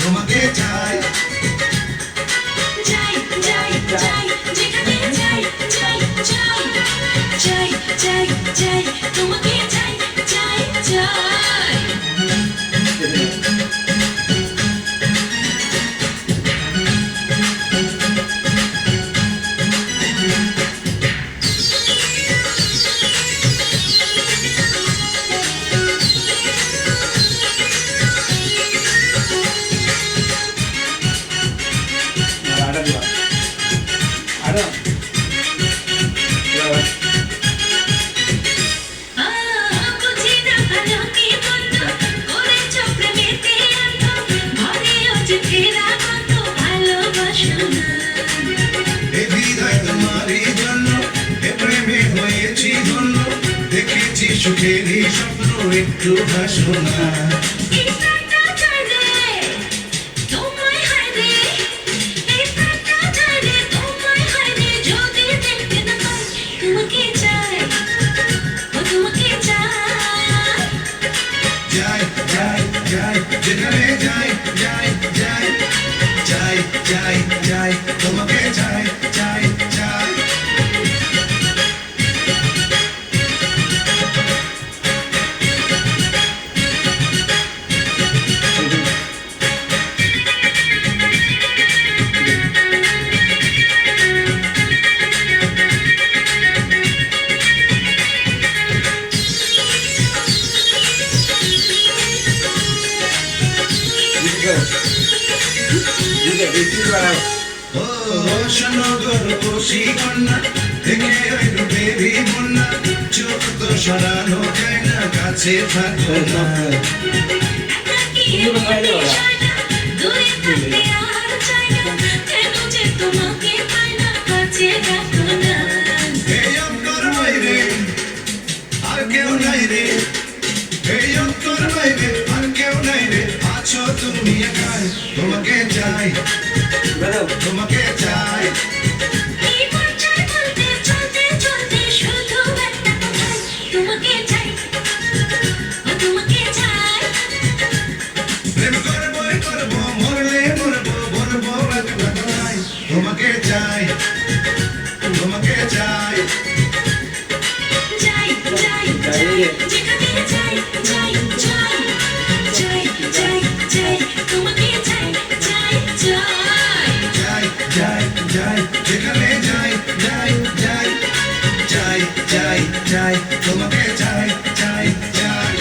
তোমাকে চাই চাই চাই চাই যেখানে চাই চাই চাই চাই চাই চাই তোমাকে চাই চাই চাই সুখেরই স্বপ্ন একটু ভাসনা যেখানে যাই যাই যাই যাই যাই যাই তোমাকে চাই চাই চাই সরানো যায় না কাছে থাকো না আর কেউ নাই রে এই অন্তর বাইরে আর কেউ নাই রে আছো তুমি একাই তোমাকে চাই তোমাকে চাই তোমাকে চাই তোমাকে চাই চাই চাই চাই যেখানে চাই চাই চাই চাই চাই চাই তোমাকে চাই চাই চাই চাই চাই যেখানে যাই যাই যাই চাই চাই চাই তোমাকে চাই চাই চাই